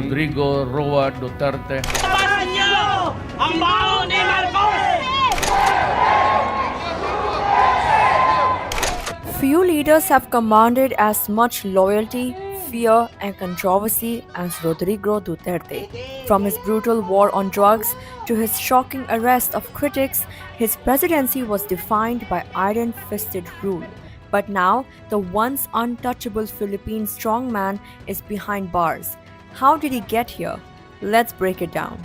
Rodrigo Duterte. Tapasan niyo ang baho ni Marcos! Few leaders have commanded as much loyalty, fear, and controversy as Rodrigo Duterte. From his brutal war on drugs to his shocking arrest of critics, his presidency was defined by iron-fisted rule. But now, the once untouchable Philippine strongman is behind bars. How did he get here? Let's break it down.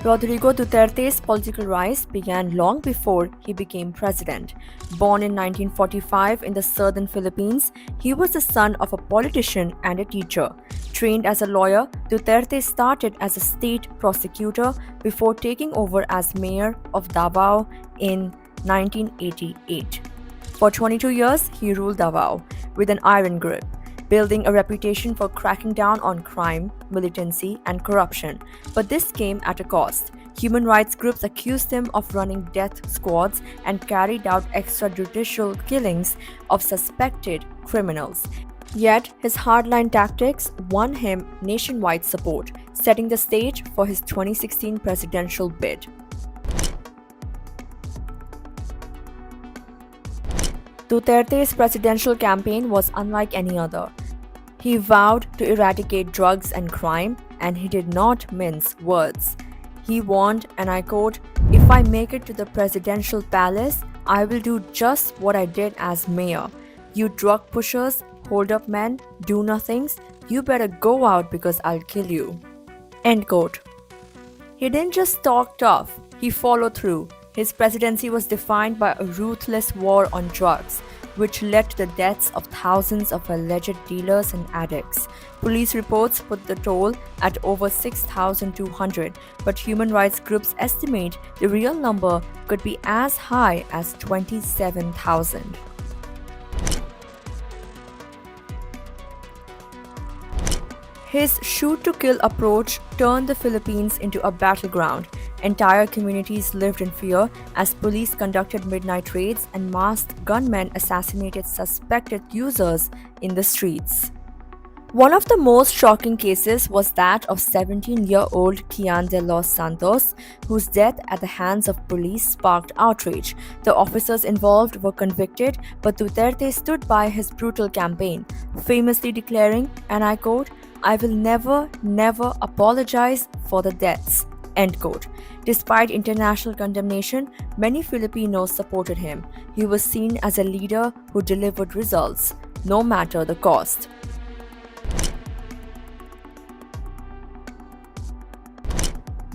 Rodrigo Duterte's political rise began long before he became president. Born in 1945 in the southern Philippines, he was the son of a politician and a teacher. Trained as a lawyer, Duterte started as a state prosecutor before taking over as mayor of Davao in 1988. For 22 years, he ruled Davao with an iron grip, building a reputation for cracking down on crime, militancy, and corruption. But this came at a cost. Human rights groups accused him of running death squads and carried out extrajudicial killings of suspected criminals. Yet, his hardline tactics won him nationwide support, setting the stage for his 2016 presidential bid. Duterte's presidential campaign was unlike any other. He vowed to eradicate drugs and crime, and he did not mince words. He warned, and I quote, "If I make it to the presidential palace, I will do just what I did as mayor. You drug pushers, hold-up men, do-nothings, you better go out because I'll kill you." End quote. He didn't just talk tough, he followed through. His presidency was defined by a ruthless war on drugs, which led to the deaths of thousands of alleged dealers and addicts. Police reports put the toll at over 6,200, but human rights groups estimate the real number could be as high as 27,000. His shoot-to-kill approach turned the Philippines into a battleground. Entire communities lived in fear as police conducted midnight raids and masked gunmen assassinated suspected users in the streets. One of the most shocking cases was that of 17-year-old Kian de los Santos, whose death at the hands of police sparked outrage. The officers involved were convicted, but Duterte stood by his brutal campaign, famously declaring, and I quote, "I will never apologize for the deaths." End quote. Despite international condemnation, many Filipinos supported him. He was seen as a leader who delivered results, no matter the cost.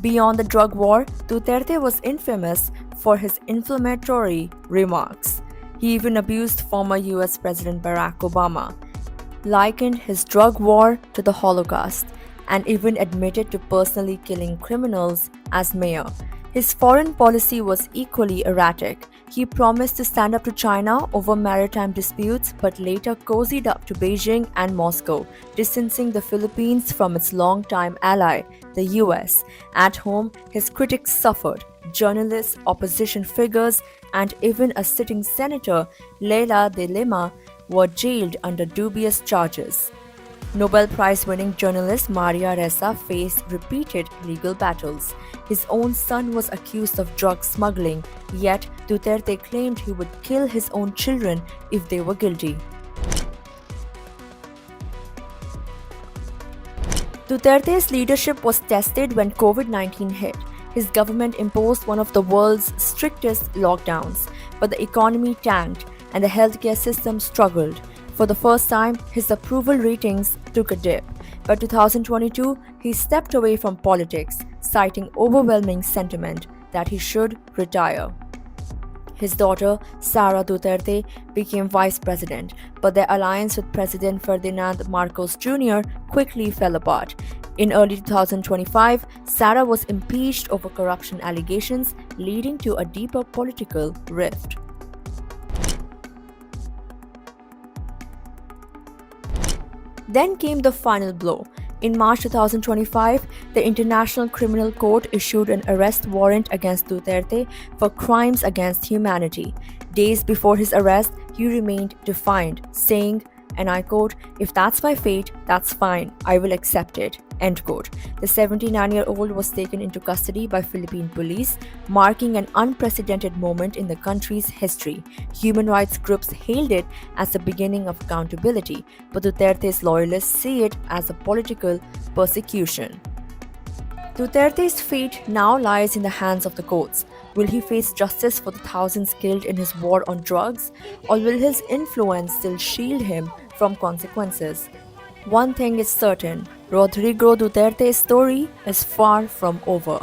Beyond the drug war, Duterte was infamous for his inflammatory remarks. He even abused former US President Barack Obama, likened his drug war to the Holocaust, and even admitted to personally killing criminals as mayor. His foreign policy was equally erratic. He promised to stand up to China over maritime disputes but later cozied up to Beijing and Moscow, distancing the Philippines from its longtime ally, the US. At home, his critics suffered. Journalists, opposition figures, and even a sitting senator, Leila de Lima, were jailed under dubious charges. Nobel Prize-winning journalist Maria Ressa faced repeated legal battles. His own son was accused of drug smuggling, yet Duterte claimed he would kill his own children if they were guilty. Duterte's leadership was tested when COVID-19 hit. His government imposed one of the world's strictest lockdowns, but the economy tanked and the healthcare system struggled. For the first time, his approval ratings took a dip. By 2022, he stepped away from politics, citing overwhelming sentiment that he should retire. His daughter, Sara Duterte, became vice president, but their alliance with President Ferdinand Marcos Jr. quickly fell apart. In early 2025, Sara was impeached over corruption allegations, leading to a deeper political rift. Then came the final blow. In March 2025, the International Criminal Court issued an arrest warrant against Duterte for crimes against humanity. Days before his arrest, he remained defiant, saying, and I quote, "If that's my fate, that's fine. I will accept it." End quote. The 79-year-old was taken into custody by Philippine police, marking an unprecedented moment in the country's history. Human rights groups hailed it as the beginning of accountability, but Duterte's loyalists see it as a political persecution. Duterte's fate now lies in the hands of the courts. Will he face justice for the thousands killed in his war on drugs, or will his influence still shield him from consequences? One thing is certain, Rodrigo Duterte's story is far from over.